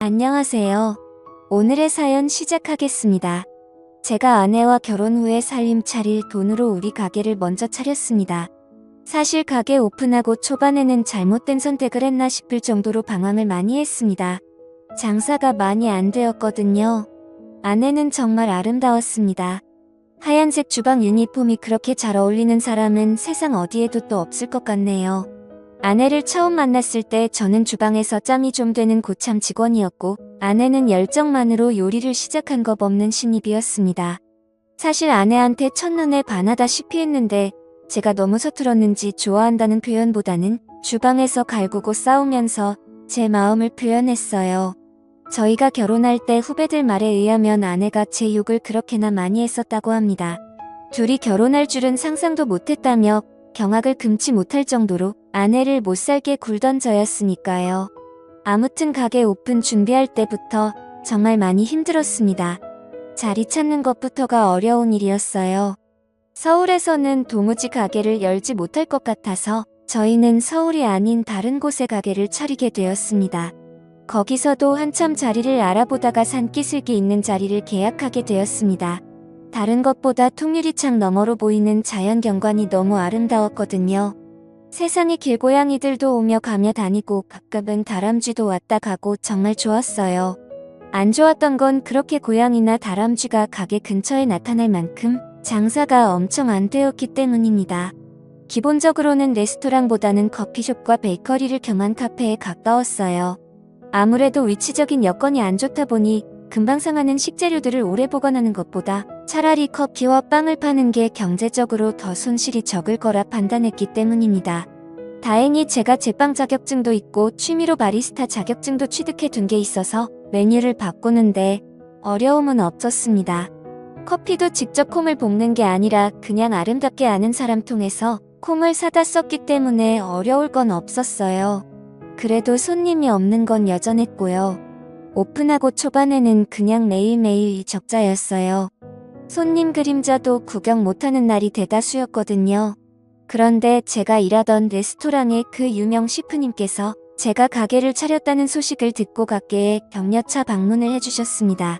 안녕하세요. 오늘의 사연 시작하겠습니다. 제가 아내와 결혼 후에 살림 차릴 돈으로 우리 가게를 먼저 차렸습니다. 사실 가게 오픈하고 초반에는 잘못된 선택을 했나 싶을 정도로 방황을 많이 했습니다. 장사가 많이 안 되었거든요. 아내는 정말 아름다웠습니다. 하얀색 주방 유니폼이 그렇게 잘 어울리는 사람은 세상 어디에도 또 없을 것 같네요. 아내를 처음 만났을 때 저는 주방에서 짬이 좀 되는 고참 직원이었고, 아내는 열정만으로 요리를 시작한 것 없는 신입이었습니다. 사실 아내한테 첫눈에 반하다시피 했는데 제가 너무 서툴었는지 좋아한다는 표현보다는 주방에서 갈구고 싸우면서 제 마음을 표현했어요. 저희가 결혼할 때 후배들 말에 의하면 아내가 제 욕을 그렇게나 많이 했었다고 합니다. 둘이 결혼할 줄은 상상도 못했다며 경악을 금치 못할 정도로 아내를 못살게 굴던 저였으니까요. 아무튼 가게 오픈 준비할 때부터 정말 많이 힘들었습니다. 자리 찾는 것부터가 어려운 일이었어요. 서울에서는 도무지 가게를 열지 못할 것 같아서 저희는 서울이 아닌 다른 곳에 가게를 차리게 되었습니다. 거기서도 한참 자리를 알아보다가 산기슭이 있는 자리를 계약하게 되었습니다. 다른 것보다 통유리창 너머로 보이는 자연경관이 너무 아름다웠거든요. 세상에 길고양이들도 오며 가며 다니고 가끔은 다람쥐도 왔다 가고 정말 좋았어요. 안 좋았던 건 그렇게 고양이나 다람쥐가 가게 근처에 나타날 만큼 장사가 엄청 안 되었기 때문입니다. 기본적으로는 레스토랑보다는 커피숍과 베이커리를 겸한 카페에 가까웠어요. 아무래도 위치적인 여건이 안 좋다 보니 금방 상하는 식재료들을 오래 보관하는 것보다 차라리 커피와 빵을 파는 게 경제적으로 더 손실이 적을 거라 판단했기 때문입니다. 다행히 제가 제빵 자격증도 있고 취미로 바리스타 자격증도 취득해 둔 게 있어서 메뉴를 바꾸는데 어려움은 없었습니다. 커피도 직접 콩을 볶는 게 아니라 그냥 아름답게 아는 사람 통해서 콩을 사다 썼기 때문에 어려울 건 없었어요. 그래도 손님이 없는 건 여전했고요. 오픈하고 초반에는 그냥 매일매일 적자였어요. 손님 그림자도 구경 못하는 날이 대다수였거든요. 그런데 제가 일하던 레스토랑의 그 유명 셰프님께서 제가 가게를 차렸다는 소식을 듣고 가게에 격려차 방문을 해주셨습니다.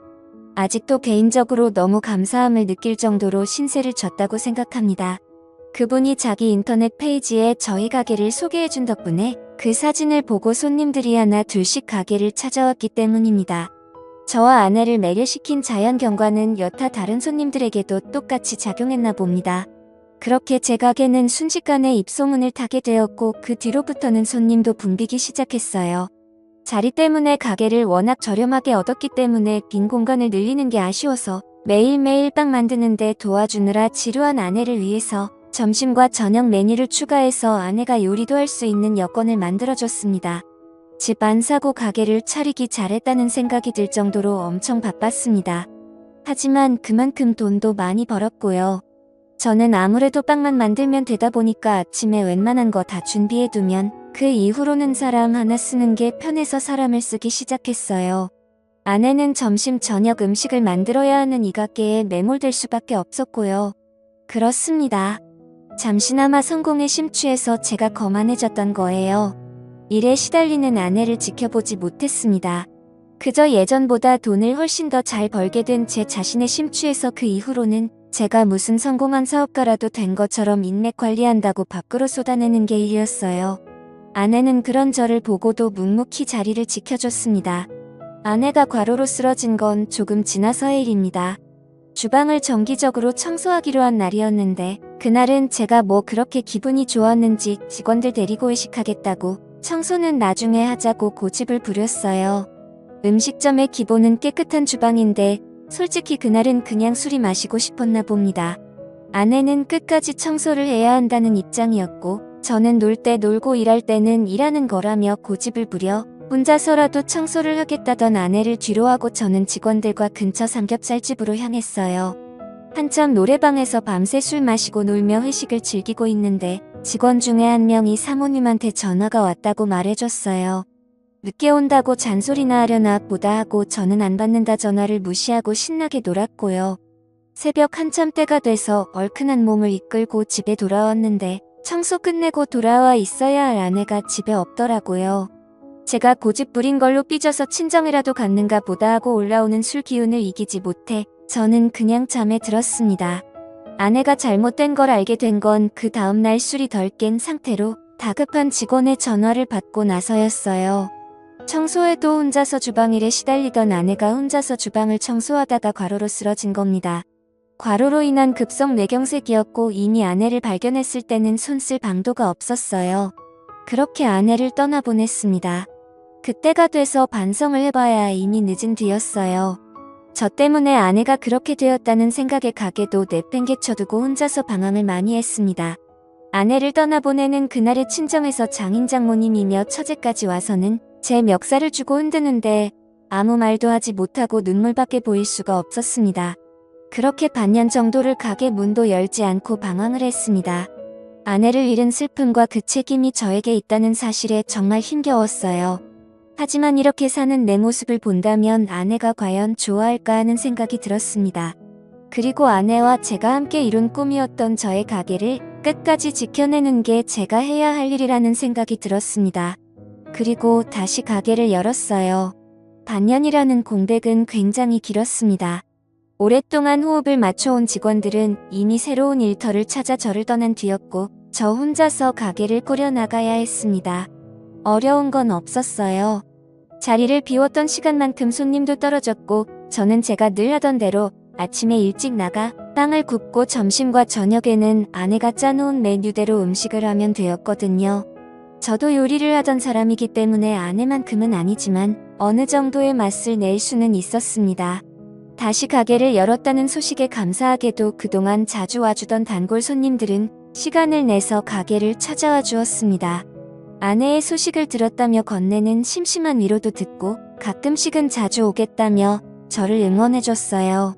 아직도 개인적으로 너무 감사함을 느낄 정도로 신세를 졌다고 생각합니다. 그분이 자기 인터넷 페이지에 저희 가게를 소개해준 덕분에 그 사진을 보고 손님들이 하나 둘씩 가게를 찾아왔기 때문입니다. 저와 아내를 매료시킨 자연경관은 여타 다른 손님들에게도 똑같이 작용했나 봅니다. 그렇게 제 가게는 순식간에 입소문을 타게 되었고 그 뒤로부터는 손님도 붐비기 시작했어요. 자리 때문에 가게를 워낙 저렴하게 얻었기 때문에 빈 공간을 늘리는 게 아쉬워서 매일매일 빵 만드는데 도와주느라 지루한 아내를 위해서 점심과 저녁 메뉴를 추가해서 아내가 요리도 할 수 있는 여건을 만들어줬습니다. 집 안 사고 가게를 차리기 잘했다는 생각이 들 정도로 엄청 바빴습니다. 하지만 그만큼 돈도 많이 벌었고요. 저는 아무래도 빵만 만들면 되다 보니까 아침에 웬만한 거 다 준비해두면 그 이후로는 사람 하나 쓰는 게 편해서 사람을 쓰기 시작했어요. 아내는 점심 저녁 음식을 만들어야 하는 이 가게에 매몰될 수밖에 없었고요. 그렇습니다. 잠시나마 성공에 심취해서 제가 거만해졌던 거예요. 일에 시달리는 아내를 지켜보지 못했습니다. 그저 예전보다 돈을 훨씬 더 잘 벌게 된 제 자신에 심취해서 그 이후로는 제가 무슨 성공한 사업가라도 된 것처럼 인맥 관리한다고 밖으로 쏟아내는 게 일이었어요. 아내는 그런 저를 보고도 묵묵히 자리를 지켜줬습니다. 아내가 과로로 쓰러진 건 조금 지나서의 일입니다. 주방을 정기적으로 청소하기로 한 날이었는데 그날은 제가 뭐 그렇게 기분이 좋았는지 직원들 데리고 외식하겠다고 청소는 나중에 하자고 고집을 부렸어요. 음식점의 기본은 깨끗한 주방인데 솔직히 그날은 그냥 술이 마시고 싶었나 봅니다. 아내는 끝까지 청소를 해야 한다는 입장이었고 저는 놀 때 놀고 일할 때는 일하는 거라며 고집을 부려 혼자서라도 청소를 하겠다던 아내를 뒤로하고 저는 직원들과 근처 삼겹살집으로 향했어요. 한참 노래방에서 밤새 술 마시고 놀며 회식을 즐기고 있는데 직원 중에 한 명이 사모님한테 전화가 왔다고 말해줬어요. 늦게 온다고 잔소리나 하려나 보다 하고 저는 안 받는다 전화를 무시하고 신나게 놀았고요. 새벽 한참 때가 돼서 얼큰한 몸을 이끌고 집에 돌아왔는데 청소 끝내고 돌아와 있어야 할 아내가 집에 없더라고요. 제가 고집 부린 걸로 삐져서 친정이라도 갔는가 보다 하고 올라오는 술 기운을 이기지 못해 저는 그냥 잠에 들었습니다. 아내가 잘못된 걸 알게 된 건 그 다음날 술이 덜 깬 상태로 다급한 직원의 전화를 받고 나서였어요. 청소에도 혼자서 주방일에 시달리던 아내가 혼자서 주방을 청소하다가 과로로 쓰러진 겁니다. 과로로 인한 급성 뇌경색이었고 이미 아내를 발견했을 때는 손 쓸 방도가 없었어요. 그렇게 아내를 떠나보냈습니다. 그때가 돼서 반성을 해봐야 이미 늦은 뒤였어요. 저 때문에 아내가 그렇게 되었다는 생각에 가게도 내팽개쳐두고 혼자서 방황을 많이 했습니다. 아내를 떠나보내는 그날의 친정에서 장인 장모님이며 처제까지 와서는 제 멱살을 주고 흔드는데 아무 말도 하지 못하고 눈물밖에 보일 수가 없었습니다. 그렇게 반년 정도를 가게 문도 열지 않고 방황을 했습니다. 아내를 잃은 슬픔과 그 책임이 저에게 있다는 사실에 정말 힘겨웠어요. 하지만 이렇게 사는 내 모습을 본다면 아내가 과연 좋아할까 하는 생각이 들었습니다. 그리고 아내와 제가 함께 이룬 꿈이었던 저의 가게를 끝까지 지켜내는 게 제가 해야 할 일이라는 생각이 들었습니다. 그리고 다시 가게를 열었어요. 반년이라는 공백은 굉장히 길었습니다. 오랫동안 호흡을 맞춰온 직원들은 이미 새로운 일터를 찾아 저를 떠난 뒤였고 저 혼자서 가게를 꾸려나가야 했습니다. 어려운 건 없었어요. 자리를 비웠던 시간만큼 손님도 떨어졌고 저는 제가 늘 하던 대로 아침에 일찍 나가 빵을 굽고 점심과 저녁에는 아내가 짜놓은 메뉴대로 음식을 하면 되었거든요. 저도 요리를 하던 사람이기 때문에 아내만큼은 아니지만 어느 정도의 맛을 낼 수는 있었습니다. 다시 가게를 열었다는 소식에 감사하게도 그동안 자주 와주던 단골 손님들은 시간을 내서 가게를 찾아와 주었습니다. 아내의 소식을 들었다며 건네는 심심한 위로도 듣고 가끔씩은 자주 오겠다며 저를 응원해줬어요.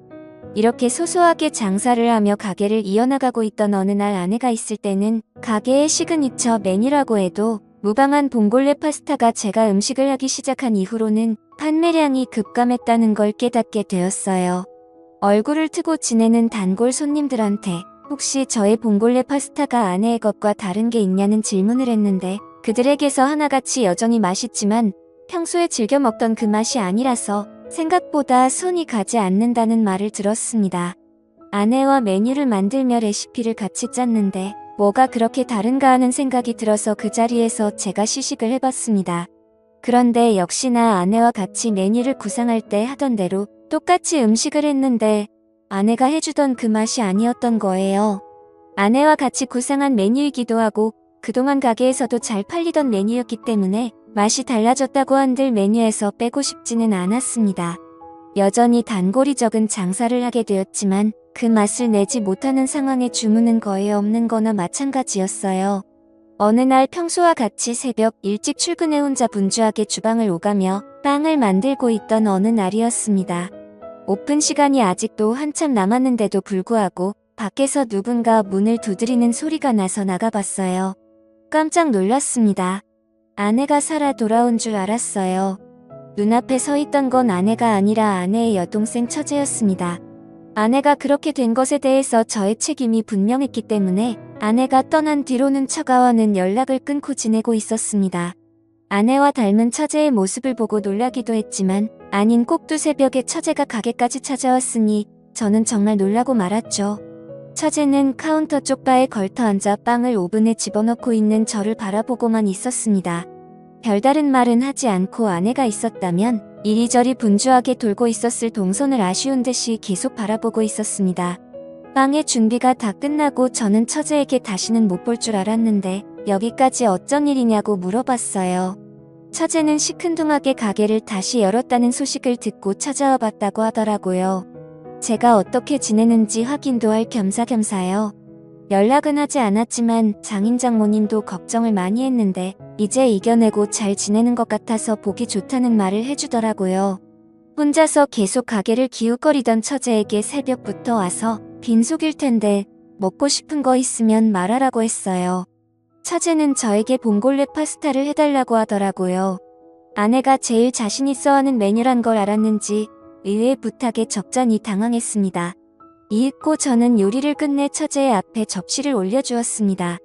이렇게 소소하게 장사를 하며 가게를 이어나가고 있던 어느 날 아내가 있을 때는 가게의 시그니처 메뉴라고 해도 무방한 봉골레 파스타가 제가 음식을 하기 시작한 이후로는 판매량이 급감했다는 걸 깨닫게 되었어요. 얼굴을 트고 지내는 단골 손님들한테 혹시 저의 봉골레 파스타가 아내의 것과 다른 게 있냐는 질문을 했는데 그들에게서 하나같이 여전히 맛있지만 평소에 즐겨 먹던 그 맛이 아니라서 생각보다 손이 가지 않는다는 말을 들었습니다. 아내와 메뉴를 만들며 레시피를 같이 짰는데 뭐가 그렇게 다른가 하는 생각이 들어서 그 자리에서 제가 시식을 해봤습니다. 그런데 역시나 아내와 같이 메뉴를 구상할 때 하던 대로 똑같이 음식을 했는데 아내가 해주던 그 맛이 아니었던 거예요. 아내와 같이 구상한 메뉴이기도 하고 그동안 가게에서도 잘 팔리던 메뉴였기 때문에 맛이 달라졌다고 한들 메뉴에서 빼고 싶지는 않았습니다. 여전히 단골이 적은 장사를 하게 되었지만 그 맛을 내지 못하는 상황에 주문은 거의 없는 거나 마찬가지였어요. 어느 날 평소와 같이 새벽 일찍 출근해 혼자 분주하게 주방을 오가며 빵을 만들고 있던 어느 날이었습니다. 오픈 시간이 아직도 한참 남았는데도 불구하고 밖에서 누군가 문을 두드리는 소리가 나서 나가봤어요. 깜짝 놀랐습니다. 아내가 살아 돌아온 줄 알았어요. 눈앞에 서 있던 건 아내가 아니라 아내의 여동생 처제였습니다. 아내가 그렇게 된 것에 대해서 저의 책임이 분명했기 때문에 아내가 떠난 뒤로는 처가와는 연락을 끊고 지내고 있었습니다. 아내와 닮은 처제의 모습을 보고 놀라기도 했지만 아닌 꼭두 새벽에 처제가 가게까지 찾아왔으니 저는 정말 놀라고 말았죠. 처제는 카운터 쪽 바에 걸터 앉아 빵을 오븐에 집어넣고 있는 저를 바라보고만 있었습니다. 별다른 말은 하지 않고 아내가 있었다면 이리저리 분주하게 돌고 있었을 동선을 아쉬운 듯이 계속 바라보고 있었습니다. 빵의 준비가 다 끝나고 저는 처제에게 다시는 못 볼 줄 알았는데 여기까지 어쩐 일이냐고 물어봤어요. 처제는 시큰둥하게 가게를 다시 열었다는 소식을 듣고 찾아와 봤다고 하더라고요. 제가 어떻게 지내는지 확인도 할 겸사겸사요. 연락은 하지 않았지만 장인 장모님도 걱정을 많이 했는데 이제 이겨내고 잘 지내는 것 같아서 보기 좋다는 말을 해주더라고요. 혼자서 계속 가게를 기웃거리던 처제에게 새벽부터 와서 빈속일 텐데 먹고 싶은 거 있으면 말하라고 했어요. 처제는 저에게 봉골레 파스타를 해달라고 하더라고요. 아내가 제일 자신 있어 하는 메뉴란 걸 알았는지 의외의 부탁에 적잖이 당황했습니다. 이윽고 저는 요리를 끝내 처제의 앞에 접시를 올려주었습니다.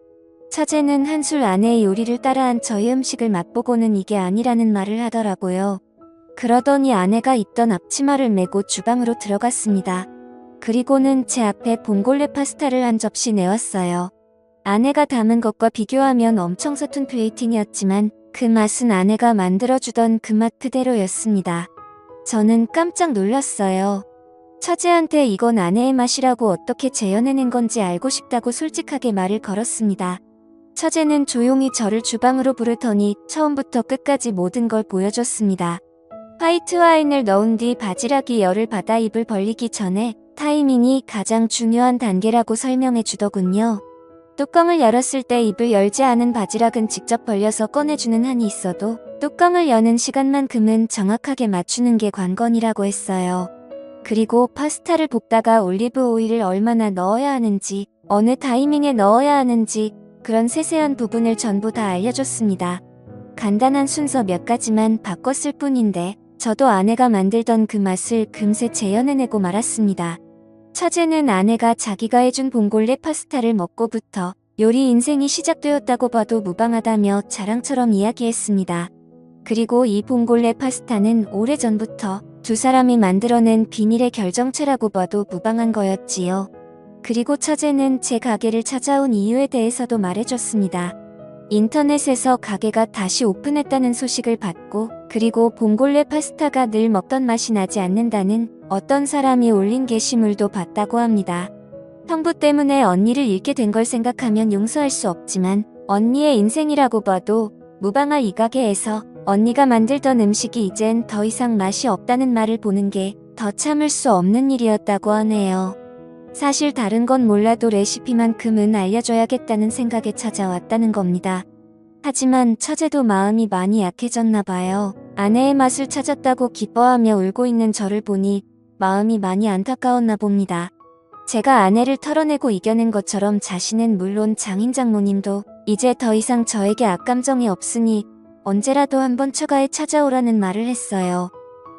처제는 한술 아내의 요리를 따라한 저희 음식을 맛보고는 이게 아니라는 말을 하더라고요. 그러더니 아내가 입던 앞치마를 메고 주방으로 들어갔습니다. 그리고는 제 앞에 봉골레 파스타를 한 접시 내왔어요. 아내가 담은 것과 비교하면 엄청 서툰 플레이팅이었지만 그 맛은 아내가 만들어주던 그 맛 그대로였습니다. 저는 깜짝 놀랐어요. 처제한테 이건 아내의 맛이라고 어떻게 재현해낸 건지 알고 싶다고 솔직하게 말을 걸었습니다. 처제는 조용히 저를 주방으로 부르더니 처음부터 끝까지 모든 걸 보여줬습니다. 화이트 와인을 넣은 뒤 바지락이 열을 받아 입을 벌리기 전에 타이밍이 가장 중요한 단계라고 설명해 주더군요. 뚜껑을 열었을 때 입을 열지 않은 바지락은 직접 벌려서 꺼내주는 한이 있어도 뚜껑을 여는 시간만큼은 정확하게 맞추는 게 관건이라고 했어요. 그리고 파스타를 볶다가 올리브 오일을 얼마나 넣어야 하는지, 어느 타이밍에 넣어야 하는지 그런 세세한 부분을 전부 다 알려줬습니다. 간단한 순서 몇 가지만 바꿨을 뿐인데 저도 아내가 만들던 그 맛을 금세 재현해내고 말았습니다. 처제는 아내가 자기가 해준 봉골레 파스타를 먹고부터 요리 인생이 시작되었다고 봐도 무방하다며 자랑처럼 이야기했습니다. 그리고 이 봉골레 파스타는 오래전부터 두 사람이 만들어낸 비밀의 결정체라고 봐도 무방한 거였지요. 그리고 처제는 제 가게를 찾아온 이유에 대해서도 말해줬습니다. 인터넷에서 가게가 다시 오픈했다는 소식을 받고 그리고 봉골레 파스타가 늘 먹던 맛이 나지 않는다는 어떤 사람이 올린 게시물도 봤다고 합니다. 형부 때문에 언니를 잃게 된 걸 생각하면 용서할 수 없지만 언니의 인생이라고 봐도 무방할 이 가게에서 언니가 만들던 음식이 이젠 더 이상 맛이 없다는 말을 보는 게 더 참을 수 없는 일이었다고 하네요. 사실 다른 건 몰라도 레시피만큼은 알려줘야겠다는 생각에 찾아왔다는 겁니다. 하지만 처제도 마음이 많이 약해졌나 봐요. 아내의 맛을 찾았다고 기뻐하며 울고 있는 저를 보니 마음이 많이 안타까웠나 봅니다. 제가 아내를 털어내고 이겨낸 것처럼 자신은 물론 장인 장모님도 이제 더 이상 저에게 악감정이 없으니 언제라도 한번 처가에 찾아오라는 말을 했어요.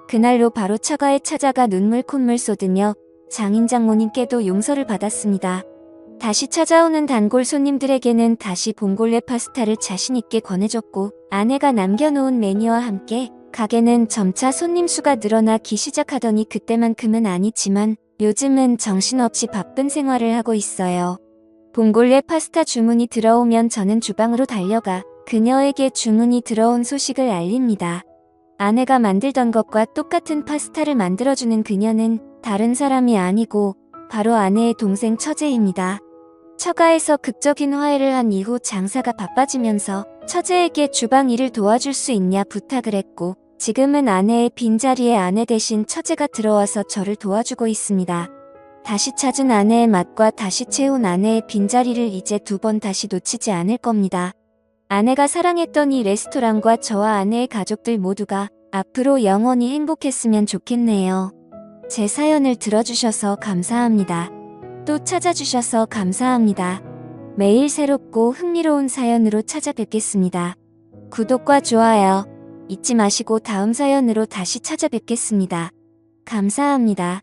그날로 바로 처가에 찾아가 눈물 콧물 쏟으며 장인 장모님께도 용서를 받았습니다. 다시 찾아오는 단골 손님들에게는 다시 봉골레 파스타를 자신있게 권해줬고 아내가 남겨놓은 메뉴와 함께 가게는 점차 손님 수가 늘어나기 시작하더니 그때만큼은 아니지만 요즘은 정신없이 바쁜 생활을 하고 있어요. 봉골레 파스타 주문이 들어오면 저는 주방으로 달려가 그녀에게 주문이 들어온 소식을 알립니다. 아내가 만들던 것과 똑같은 파스타를 만들어주는 그녀는 다른 사람이 아니고 바로 아내의 동생 처제입니다. 처가에서 극적인 화해를 한 이후 장사가 바빠지면서 처제에게 주방 일을 도와줄 수 있냐 부탁을 했고 지금은 아내의 빈자리에 아내 대신 처제가 들어와서 저를 도와주고 있습니다. 다시 찾은 아내의 맛과 다시 채운 아내의 빈자리를 이제 2번 다시 놓치지 않을 겁니다. 아내가 사랑했던 이 레스토랑과 저와 아내의 가족들 모두가 앞으로 영원히 행복했으면 좋겠네요. 제 사연을 들어주셔서 감사합니다. 또 찾아주셔서 감사합니다. 매일 새롭고 흥미로운 사연으로 찾아뵙겠습니다. 구독과 좋아요 잊지 마시고 다음 사연으로 다시 찾아뵙겠습니다. 감사합니다.